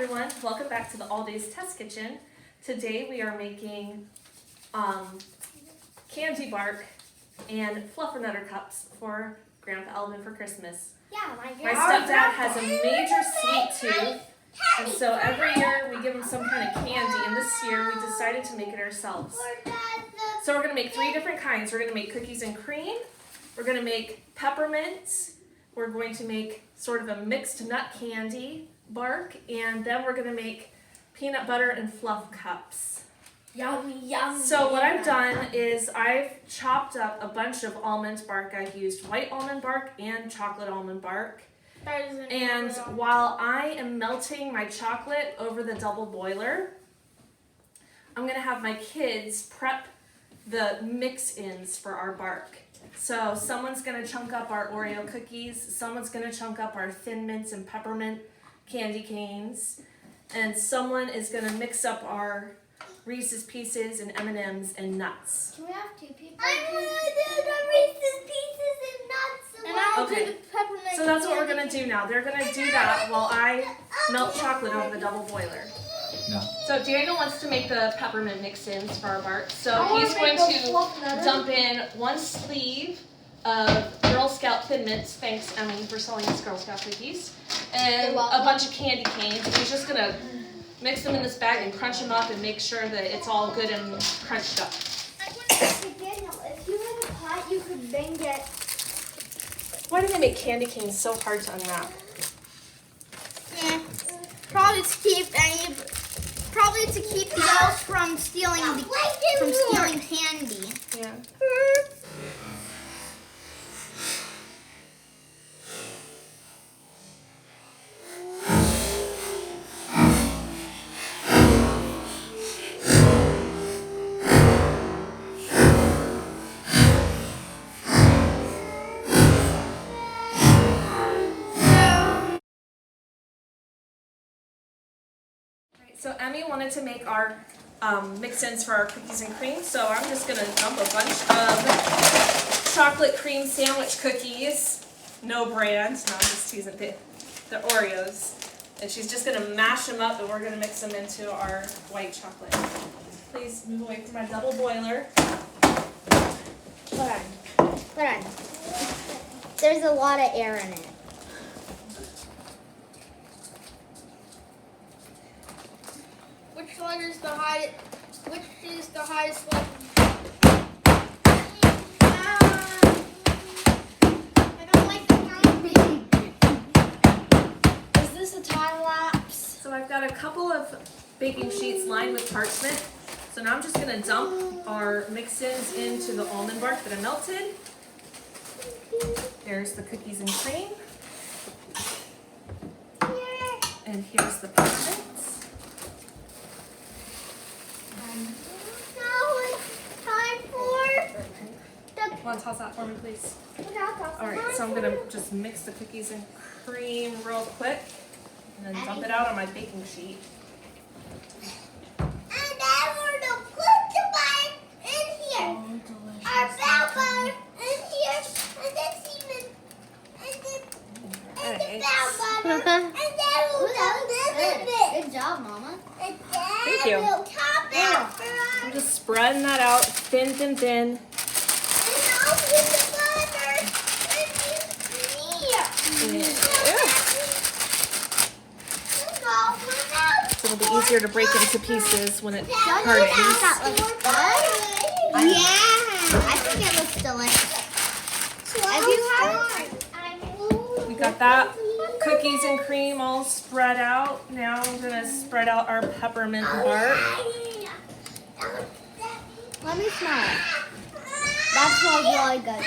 everyone, welcome back to the All Days Test Kitchen. Today we are making candy bark and Fluffernutter Cups for Grandpa Alvin for Christmas. Yeah, my stepdad has a major sweet tooth, and so every year we give him some kind of candy, and this year we decided to make it ourselves. So we're going to make 3 different kinds. We're going to make cookies and cream, we're going to make peppermints, we're going to make sort of a mixed nut candy bark, and then we're going to make peanut butter and fluff cups. Yummy, yummy. So what I've done is I've chopped up a bunch of almond bark. I've used white almond bark and chocolate almond bark. And while I am melting my chocolate over the double boiler, I'm going to have my kids prep the mix-ins for our bark. So someone's going to chunk up our Oreo cookies, someone's going to chunk up our Thin Mints and Peppermint candy canes, and someone is going to mix up our Reese's Pieces and M&Ms and nuts. Can we have 2 people? I want to do the Reese's Pieces and nuts. And I'll Okay. do the peppermint. So that's what we're going to do now. They're going to do that while I melt chocolate over the double boiler. No. So Daniel wants to make the peppermint mix-ins for our bark. So I wanna he's going make those to Fluffernutter. dump in 1 sleeve of Girl Scout Thin Mints. Thanks, Emmy, for selling us Girl Scout cookies. And You're a welcome. bunch of candy canes. And he's just going to mix them in this bag and crunch them up and make sure that it's all good and crunched up. Hey, Daniel, if you had a pot, you could then get. Why do they make candy canes so hard to unwrap? Yeah. Probably to keep the girls from stealing candy. Yeah. So Emmy wanted to make our mix-ins for our cookies and cream, so I'm just going to dump a bunch of chocolate cream sandwich cookies, no brand, no, I'm just teasing, the Oreos, and she's just going to mash them up and we're going to mix them into our white chocolate. Please move away from my double boiler. Hold on. There's a lot of air in it. Which one is the highest? Which is the highest one? I don't like the timing. Is this a time lapse? So I've got a couple of baking sheets lined with parchment. So now I'm just going to dump our mix-ins into the almond bark that I melted. Here's the cookies and cream. And here's the peppermints. Want to toss that for me, please? Alright, so I'm going to just mix the cookies and cream real quick and then dump it out on my baking sheet. And then we're going to put the bark in here. Our bell bark in here. And this even. And the bell butter. And then we'll do this a bit. Good job, Mama. And then Thank you. we'll top it for I'm us. just spreading that out thin, thin, thin. And I'll put the butter in here. So it'll be easier to break into pieces when it That hardens. looks good. Yeah, I think it looks delicious. Have you had? We got that cookies and cream all spread out. Now I'm going to spread out our peppermint bark. Let me smell it. That smells really good.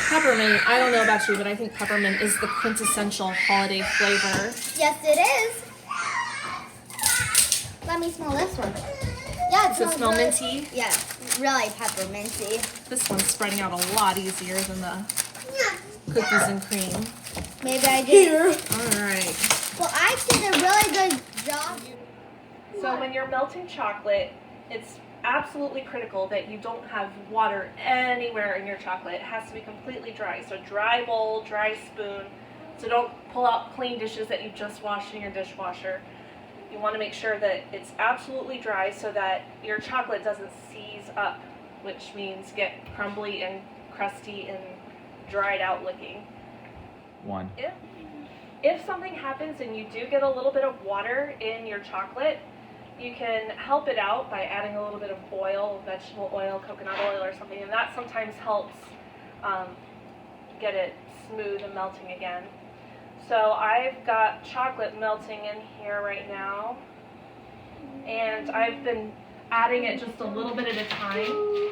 Peppermint, I don't know about you, but I think peppermint is the quintessential holiday flavor. Yes, it is. Let me smell this one. Yeah, it Does it smells smell really, minty? Yeah, really pepperminty. This one's spreading out a lot easier than the cookies and cream. Maybe I did. Alright. Well, I did a really good job. So when you're melting chocolate, it's absolutely critical that you don't have water anywhere in your chocolate. It has to be completely dry. So dry bowl, dry spoon. So don't pull out clean dishes that you just washed in your dishwasher. you want to make sure that it's absolutely dry so that your chocolate doesn't seize up, which means get crumbly and crusty and dried out looking. If something happens and you do get a little bit of water in your chocolate, you can help it out by adding a little bit of oil, vegetable oil, coconut oil or something, and that sometimes helps get it smooth and melting again. So I've got chocolate melting in here right now, and I've been adding it just a little bit at a time.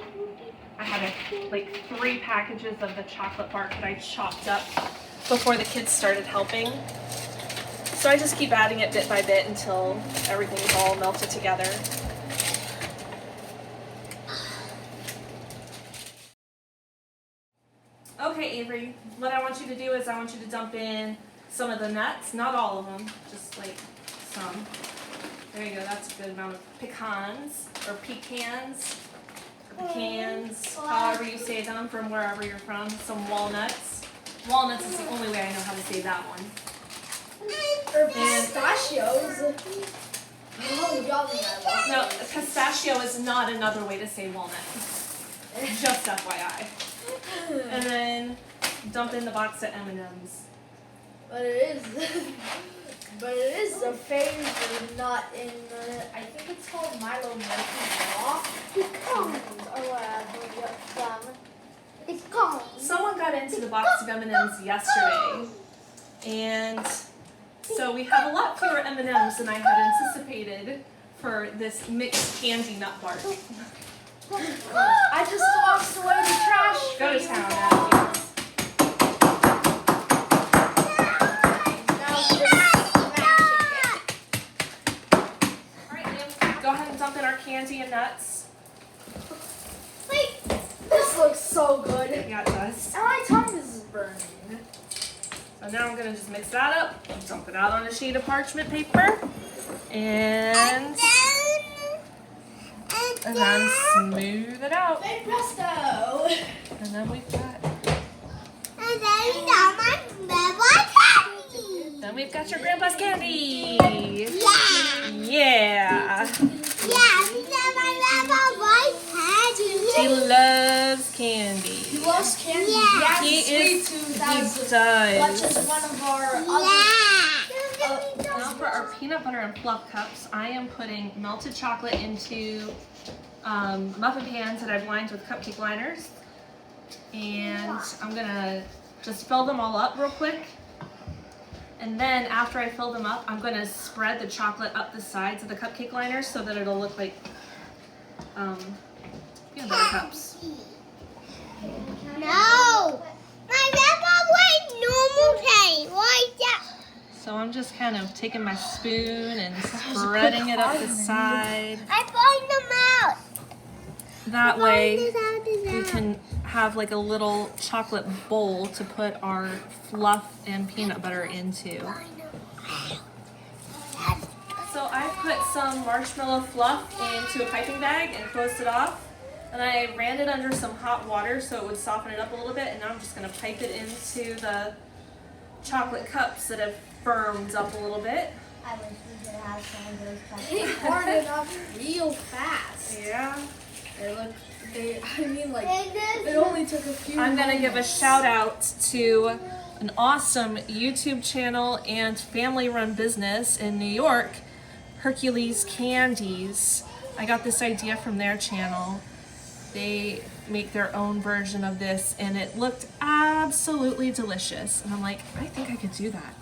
I had like 3 packages of the chocolate bark that I chopped up before the kids started helping. So I just keep adding it bit by bit until everything's all melted together. Okay, Avery, what I want you to do is I want you to dump in some of the nuts, not all of them, just like some. There you go, that's a good amount of pecans, or pecans, however you say them from wherever you're from. Some walnuts. Walnuts is the only way I know how to say that one. Or pistachios. Oh, yummy, I love No, pistachio is not another way to say walnut. Just FYI. And then dump in the box of M&Ms. But it is a favorite nut in the, I think it's called Milo Pecans or whatever. It's gone. Someone got into the box of M&Ms yesterday, and so we have a lot fewer M&Ms than I had anticipated for this mixed candy nut bar. I just tossed away the trash. Go to town, Matthew. Alright, Liam, go ahead and dump in our candy and nuts. Wait, this looks so good. Yeah, it does. And my tongue is burning. So now I'm going to just mix that up, dump it out on a sheet of parchment paper, and then smooth it out. Hey, presto! And then we've got... And then we got my grandma's candy. Then we've got your grandpa's candy. Yeah. Yeah. Yeah, we got my grandma's candy. He loves candy. He loves candy. Yeah. He has is. a sweet tooth. He That's does. just one of our other. Now for our peanut butter and fluff cups, I am putting melted chocolate into muffin pans that I've lined with cupcake liners, and I'm gonna just fill them all up real quick. And then after I fill them up, I'm gonna spread the chocolate up the sides of the cupcake liners so that it'll look like peanut butter cups. No. My grandma went normal candy. Why that? So I'm just kind of taking my spoon and spreading it up the side. I find them out. That way we can have like a little chocolate bowl to put our fluff and peanut butter into. So I put some marshmallow fluff into a piping bag and closed it off. And I ran it under some hot water so it would soften it up a little bit. And now I'm just going to pipe it into the chocolate cups that have firmed up a little bit. I wish we could have some of those They cups. poured it up real fast. Yeah. It only took a few I'm going to give a moments. shout out to an awesome YouTube channel and family run business in New York, Hercules Candies. I got this idea from their channel. They make their own version of this and it looked absolutely delicious. And I'm like, I think I could do that.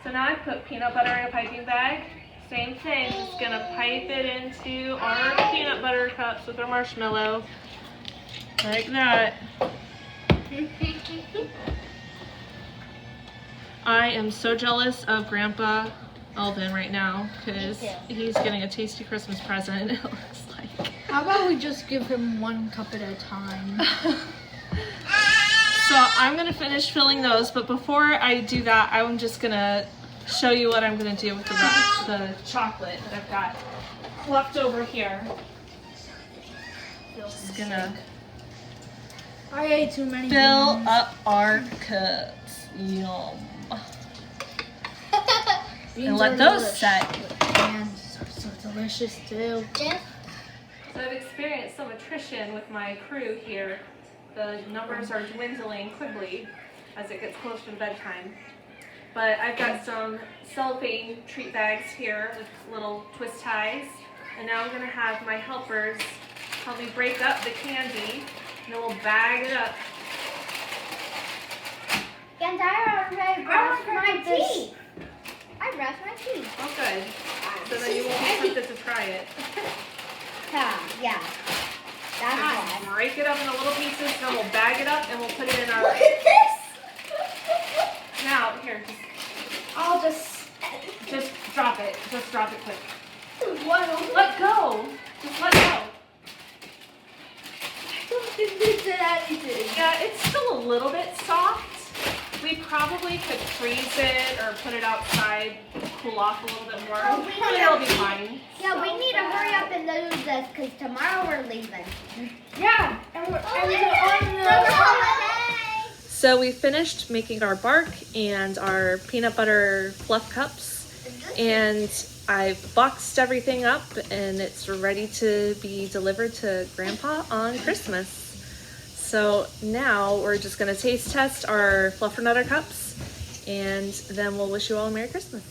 So now I put peanut butter in a piping bag. Same thing, just gonna pipe it into our peanut butter cups with our marshmallow. Like that. I am so jealous of Grandpa Elvin right now because he's getting a tasty Christmas present. It looks like. How about we just give him one cup at a time? So I'm gonna finish filling those, but before I do that, I'm just gonna show you what I'm gonna do with the chocolate that I've got left over here. Just gonna I ate too many. fill up our cups. Yum. and let those set. And so delicious too. So I've experienced some attrition with my crew here. The numbers are dwindling quickly as it gets closer to bedtime. But I've got some cellophane treat bags here with little twist ties. And now I'm going to have my helpers help me break up the candy. And then we'll bag it up. And I already brushed my teeth. I brushed my teeth. Oh, good. So then you won't be tempted to try it. Yeah. That's why. Break it up into little pieces, then we'll bag it up and we'll put it in our... Look at this! Now, here, I'll just drop it. Just drop it quick. what? Let go. Just let go. I don't think they did anything. Yeah, it's still a little bit soft. We probably could freeze it or put it outside, cool off a little bit more. Oh, we But need it'll a- be fine. Yeah, we need to hurry up and do this because tomorrow we're leaving. Yeah, and we're So we finished making our bark and our peanut butter fluff cups, and I've boxed everything up and it's ready to be delivered to Grandpa on Christmas. So now we're just gonna taste test our Fluffernutter Cups and then we'll wish you all a Merry Christmas.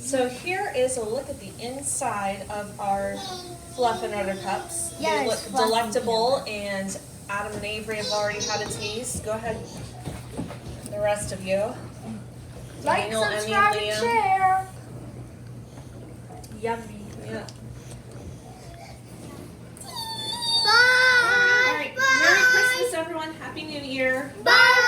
So here is a look at the inside of our Fluffernutter Cups. Yeah, They look it's fluffy. delectable, and Adam and Avery have already had a taste. Go ahead, the rest of you. like, Daniel, Emmy, subscribe, and Liam. share. Yummy. Yeah. Bye. All right. Merry Christmas, everyone. Happy New Year. Bye.